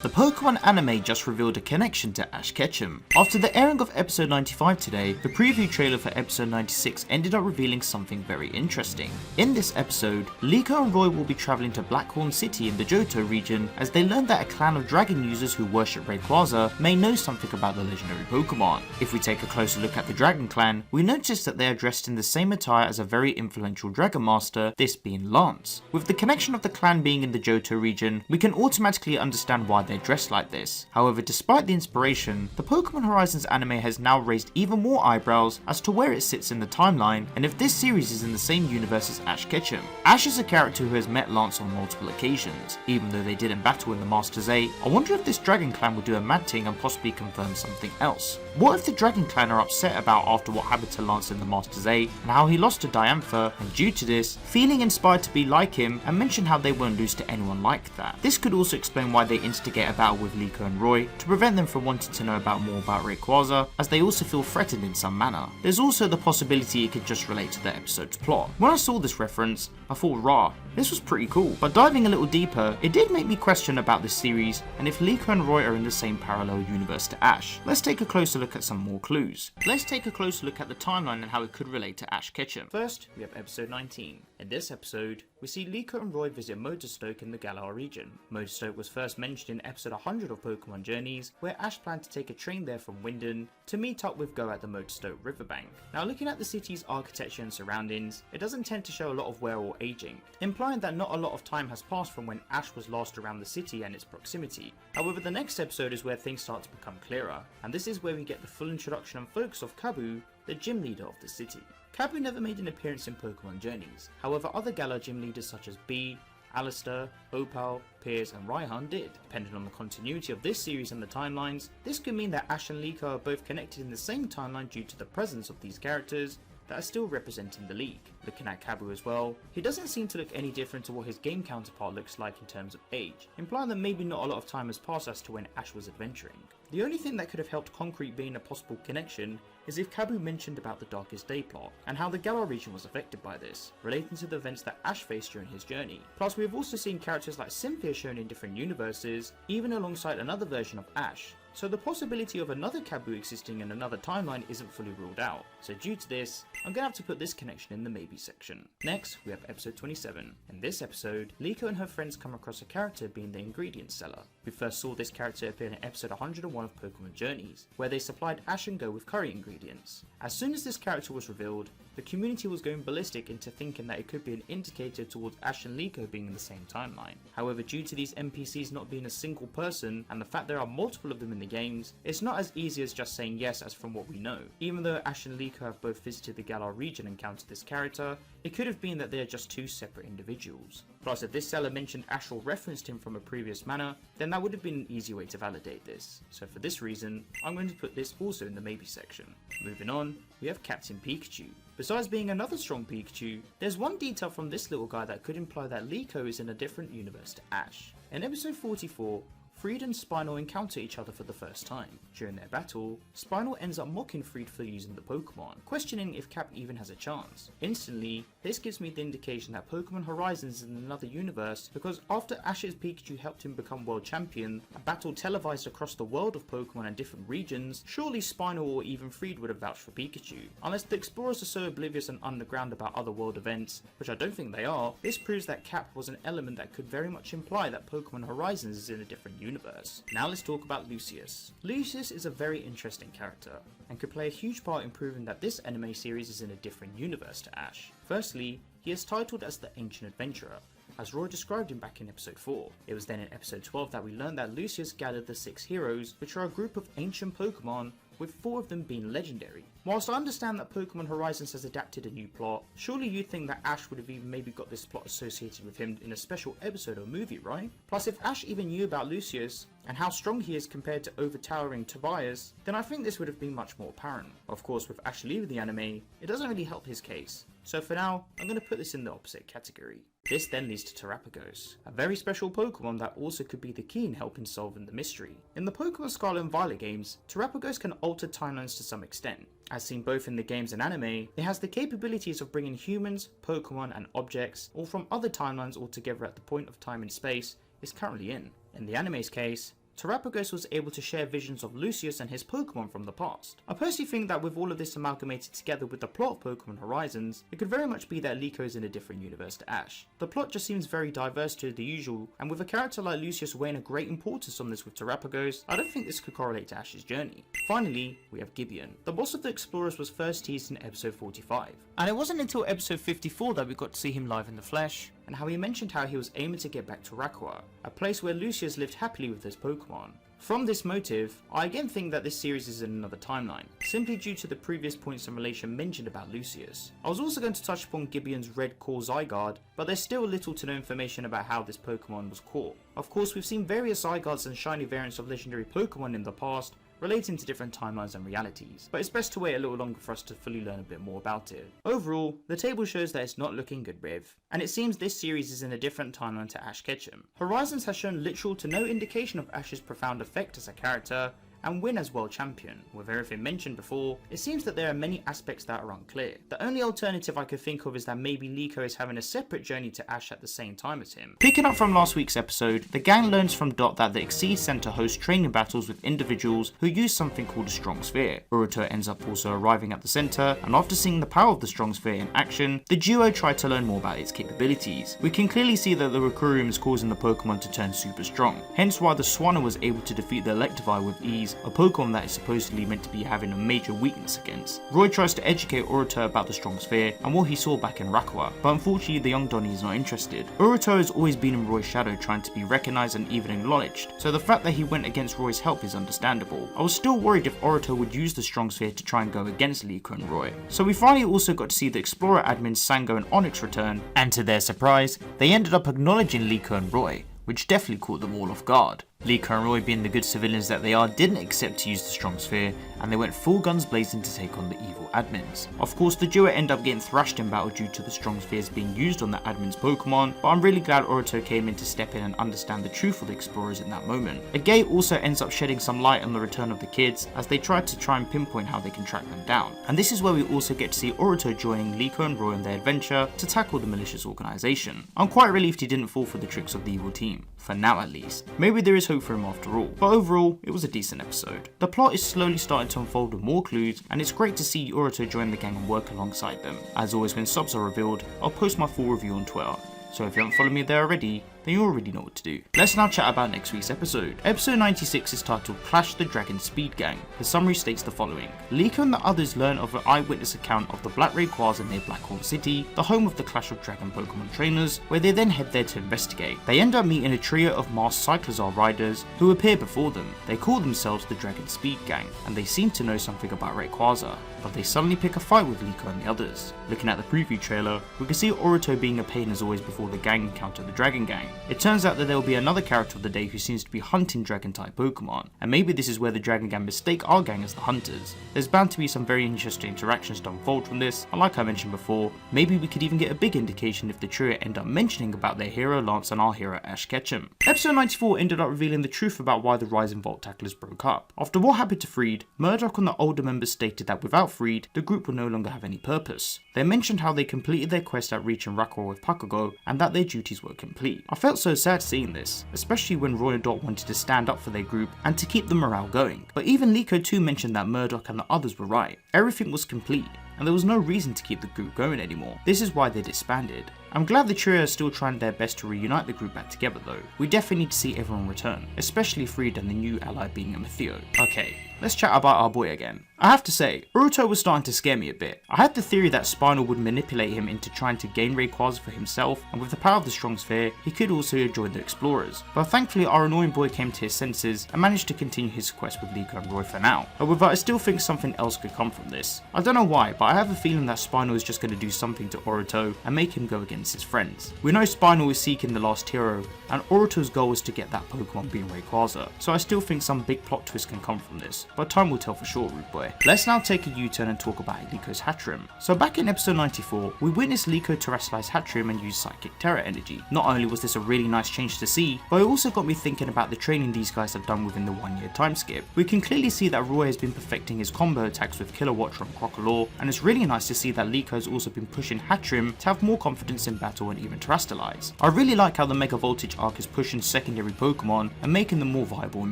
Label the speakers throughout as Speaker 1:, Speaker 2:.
Speaker 1: The Pokemon anime just revealed a connection to Ash Ketchum. After the airing of episode 95 today, the preview trailer for episode 96 ended up revealing something very interesting. In this episode, Liko and Roy will be travelling to Blackhorn City in the Johto region as they learn that a clan of dragon users who worship Rayquaza may know something about the legendary Pokemon. If we take a closer look at the Dragon Clan, we notice that they are dressed in the same attire as a very influential Dragon Master, this being Lance. With the connection of the clan being in the Johto region, we can automatically understand why they're dressed like this. However, despite the inspiration, the Pokémon Horizons anime has now raised even more eyebrows as to where it sits in the timeline and if this series is in the same universe as Ash Ketchum. Ash is a character who has met Lance on multiple occasions. Even though they didn't battle in the Masters 8, I wonder if this Dragon Clan will do a mad thing and possibly confirm something else. What if the Dragon Clan are upset about after what happened to Lance in the Masters 8 and how he lost to Diantha, and due to this, feeling inspired to be like him and mention how they won't lose to anyone like that. This could also explain why they instigate a battle with Liko and Roy to prevent them from wanting to know more about Rayquaza, as they also feel threatened in some manner. There's also the possibility it could just relate to the episode's plot. When I saw this reference, I thought rah, this was pretty cool, but diving a little deeper, it did make me question about this series and if Liko and Roy are in the same parallel universe to Ash. Let's take a closer look at some more clues. Let's take a closer look at the timeline and how it could relate to Ash Ketchum. First, we have episode 19. In this episode, we see Liko and Roy visit Motorstoke in the Galar region. Motorstoke was first mentioned in episode 100 of Pokémon Journeys, where Ash planned to take a train there from Wyndon to meet up with Go at the Motorstoke riverbank. Now, looking at the city's architecture and surroundings, it doesn't tend to show a lot of wear or aging, implying that not a lot of time has passed from when Ash was last around the city and its proximity. However, the next episode is where things start to become clearer, and this is where we get the full introduction and focus of Kabu, the gym leader of the city. Kabu never made an appearance in Pokémon Journeys, however other Galar gym leaders such as Bee, Alistair, Opal, Piers and Raihan did. Depending on the continuity of this series and the timelines, this could mean that Ash and Liko are both connected in the same timeline due to the presence of these characters that are still representing the league. Looking at Kabu as well, he doesn't seem to look any different to what his game counterpart looks like in terms of age, implying that maybe not a lot of time has passed as to when Ash was adventuring. The only thing that could have helped concrete being a possible connection is if Kabu mentioned about the Darkest Day plot, and how the Galar region was affected by this, relating to the events that Ash faced during his journey. Plus, we have also seen characters like Cynthia shown in different universes, even alongside another version of Ash, so the possibility of another Kabu existing in another timeline isn't fully ruled out. So due to this, I'm gonna have to put this connection in the maybe section. Next, we have episode 27. In this episode, Liko and her friends come across a character being the ingredient seller. We first saw this character appear in episode 101 of Pokémon Journeys, where they supplied Ash and Go with curry ingredients. As soon as this character was revealed, the community was going ballistic into thinking that it could be an indicator towards Ash and Liko being in the same timeline. However, due to these NPCs not being a single person, and the fact there are multiple of them in the games, it's not as easy as just saying yes as from what we know. Even though Ash and Liko have both visited the Galar region and encountered this character, it could have been that they are just two separate individuals. Plus, if this seller mentioned Ash or referenced him from a previous manner, then that would have been an easy way to validate this. So for this reason, I'm going to put this also in the maybe section. Moving on, we have Captain Pikachu. Besides being another strong Pikachu, there's one detail from this little guy that could imply that Liko is in a different universe to Ash. In episode 44, Freide and Spinal encounter each other for the first time. During their battle, Spinal ends up mocking Freide for using the Pokemon, questioning if Cap even has a chance. Instantly, this gives me the indication that Pokémon Horizons is in another universe, because after Ash's Pikachu helped him become world champion, a battle televised across the world of Pokemon and different regions, surely Spinal or even Freide would have vouched for Pikachu. Unless the explorers are so oblivious and underground about other world events, which I don't think they are, this proves that Cap was an element that could very much imply that Pokémon Horizons is in a different universe. Now let's talk about Lucius. Lucius is a very interesting character, and could play a huge part in proving that this anime series is in a different universe to Ash. Firstly, he is titled as the Ancient Adventurer, as Roy described him back in episode 4. It was then in episode 12 that we learned that Lucius gathered the 6 heroes, which are a group of ancient Pokemon, with 4 of them being legendary. Whilst I understand that Pokémon Horizons has adapted a new plot, surely you'd think that Ash would have even maybe got this plot associated with him in a special episode or movie, right? Plus, if Ash even knew about Lucius, and how strong he is compared to overtowering Tobias, then I think this would have been much more apparent. Of course, with Ash leaving the anime, it doesn't really help his case. So for now, I'm going to put this in the opposite category. This then leads to Terapagos, a very special Pokemon that also could be the key in helping solving the mystery. In the Pokemon Scarlet and Violet games, Terapagos can alter timelines to some extent. As seen both in the games and anime, it has the capabilities of bringing humans, Pokemon and objects, all from other timelines all together at the point of time and space it's currently in. In the anime's case, Terrapagos was able to share visions of Lucius and his Pokemon from the past. I personally think that with all of this amalgamated together with the plot of Pokémon Horizons, it could very much be that Liko is in a different universe to Ash. The plot just seems very diverse to the usual, and with a character like Lucius weighing a great importance on this with Terrapagos, I don't think this could correlate to Ash's journey. Finally, we have Gibeon. The boss of the Explorers was first teased in episode 45, and it wasn't until episode 54 that we got to see him live in the flesh, and how he mentioned how he was aiming to get back to Rakua, a place where Lucius lived happily with his Pokemon. From this motive, I again think that this series is in another timeline, simply due to the previous points in relation mentioned about Lucius. I was also going to touch upon Gibeon's red core Zygarde, but there's still little to no information about how this Pokemon was caught. Of course, we've seen various Zygardes and shiny variants of legendary Pokemon in the past, relating to different timelines and realities, but it's best to wait a little longer for us to fully learn a bit more about it. Overall, the table shows that it's not looking good, Riv, and it seems this series is in a different timeline to Ash Ketchum. Horizons has shown little to no indication of Ash's profound effect as a character, and win as world champion. With everything mentioned before, it seems that there are many aspects that are unclear. The only alternative I could think of is that maybe Liko is having a separate journey to Ash at the same time as him. Picking up from last week's episode, the gang learns from Dot that the Exceed Center hosts training battles with individuals who use something called a Strong Sphere. Uruto ends up also arriving at the center, and after seeing the power of the Strong Sphere in action, the duo try to learn more about its capabilities. We can clearly see that the Recurium is causing the Pokemon to turn super strong, hence why the Swanna was able to defeat the Electivire with ease, a Pokemon that is supposedly meant to be having a major weakness against. Roy tries to educate Uruto about the Strong Sphere and what he saw back in Rakua, but unfortunately the young Donnie is not interested. Uruto has always been in Roy's shadow, trying to be recognized and even acknowledged, so the fact that he went against Roy's help is understandable. I was still worried if Uruto would use the Strong Sphere to try and go against Liko and Roy. So we finally also got to see the Explorer admins Sango and Onyx return, and to their surprise, they ended up acknowledging Liko and Roy, which definitely caught them all off guard. Liko and Roy, being the good civilians that they are, didn't accept to use the Strong Sphere, and they went full guns blazing to take on the evil admins. Of course, the duo end up getting thrashed in battle due to the Strong Spheres being used on the admins Pokemon, but I'm really glad Uruto came in to step in and understand the truth of the Explorers in that moment. Agate also ends up shedding some light on the return of the kids, as they try and pinpoint how they can track them down. And this is where we also get to see Uruto joining Liko and Roy on their adventure to tackle the malicious organization. I'm quite relieved he didn't fall for the tricks of the evil team, for now at least. Maybe there is hope for him after all, but overall, it was a decent episode. The plot is slowly starting to unfold with more clues, and it's great to see Uruto join the gang and work alongside them. As always, when subs are revealed, I'll post my full review on Twitter, so if you haven't followed me there already, then you already know what to do. Let's now chat about next week's episode. Episode 96 is titled Clash the Dragon Speed Gang. The summary states the following. Liko and the others learn of an eyewitness account of the Black Rayquaza near Blackhorn City, the home of the Clash of Dragon Pokemon trainers, where they then head there to investigate. They end up meeting a trio of masked Cyclozar riders who appear before them. They call themselves the Dragon Speed Gang, and they seem to know something about Rayquaza, but they suddenly pick a fight with Liko and the others. Looking at the preview trailer, we can see Uruto being a pain as always before the gang encounter the Dragon Gang. It turns out that there will be another character of the day who seems to be hunting Dragon-type Pokemon, and maybe this is where the Dragon Gang mistake our gang as the hunters. There's bound to be some very interesting interactions to unfold from this, and like I mentioned before, maybe we could even get a big indication if the trio end up mentioning about their hero Lance and our hero Ash Ketchum. Episode 94 ended up revealing the truth about why the Rising Volt Tacklers broke up. After what happened to Freide, Murdoch and the older members stated that without Freide, the group would no longer have any purpose. They mentioned how they completed their quest at reaching Rakua with Pakugo, and that their duties were complete. I felt so sad seeing this, especially when Roy and Dot wanted to stand up for their group and to keep the morale going. But even Liko too mentioned that Murdoch and the others were right. Everything was complete, and there was no reason to keep the group going anymore. This is why they disbanded. I'm glad the trio are still trying their best to reunite the group back together though. We definitely need to see everyone return, especially Freide and the new ally being Ametheo. Okay, let's chat about our boy again. I have to say, Uruto was starting to scare me a bit. I had the theory that Spinal would manipulate him into trying to gain Rayquaza for himself, and with the power of the Strong Sphere, he could also join the Explorers. But thankfully our annoying boy came to his senses and managed to continue his quest with Liko and Roy for now. However, I still think something else could come from this. I don't know why, but I have a feeling that Spinal is just going to do something to Uruto and make him go against his friends. We know Spinal is seeking the last hero, and Uruto's goal is to get that Pokemon being Rayquaza, so I still think some big plot twist can come from this, but time will tell for sure, rude boy. Let's now take a U-turn and talk about Liko's Hatchrim. So back in episode 94, we witnessed Liko terrestrialize Hatchrim and use Psychic Terror energy. Not only was this a really nice change to see, but it also got me thinking about the training these guys have done within the 1 year time skip. We can clearly see that Roy has been perfecting his combo attacks with Killer Watcher and Crocodile, and it's really nice to see that Liko has also been pushing Hatchrim to have more confidence in battle and even terrestrialize. I really like how the Mega Voltage arc is pushing secondary Pokemon and making them more viable in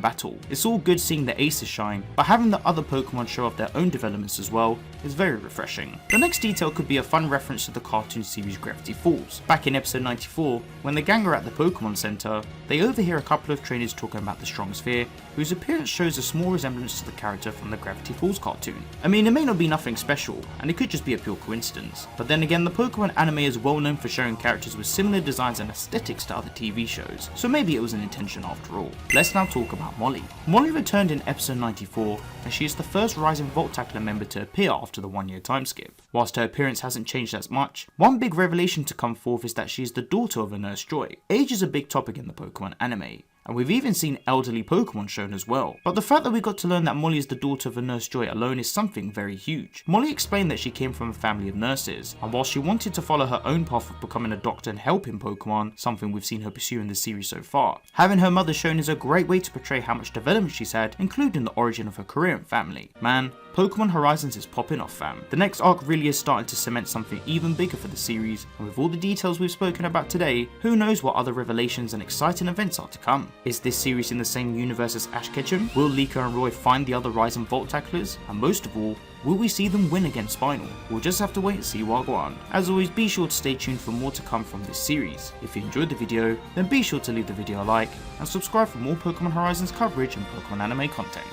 Speaker 1: battle. It's all good seeing the aces shine, but having the other Pokemon show off their own developments as well is very refreshing. The next detail could be a fun reference to the cartoon series Gravity Falls. Back in episode 94, when the gang are at the Pokemon Center, they overhear a couple of trainers talking about the Strong Sphere, whose appearance shows a small resemblance to the character from the Gravity Falls cartoon. I mean, it may not be nothing special, and it could just be a pure coincidence, but then again, the Pokemon anime is well known for showing characters with similar designs and aesthetics to other TV shows, so maybe it was an intention after all. Let's now talk about Mollie. Mollie returned in episode 94, and she is the first Rising Volt Tackler member to appear after the 1 year time skip. Whilst her appearance hasn't changed as much, one big revelation to come forth is that she is the daughter of a Nurse Joy. Age is a big topic in the Pokemon anime, and we've even seen elderly Pokemon shown as well. But the fact that we got to learn that Mollie is the daughter of a Nurse Joy alone is something very huge. Mollie explained that she came from a family of nurses, and while she wanted to follow her own path of becoming a doctor and helping Pokemon, something we've seen her pursue in the series so far, having her mother shown is a great way to portray how much development she's had, including the origin of her career and family. Man, Pokémon Horizons is popping off, fam. The next arc really is starting to cement something even bigger for the series, and with all the details we've spoken about today, who knows what other revelations and exciting events are to come. Is this series in the same universe as Ash Ketchum? Will Liko and Roy find the other Rising Volt Tacklers? And most of all, will we see them win against Spinal? We'll just have to wait and see what go on. As always, be sure to stay tuned for more to come from this series. If you enjoyed the video, then be sure to leave the video a like, and subscribe for more Pokémon Horizons coverage and Pokémon anime content.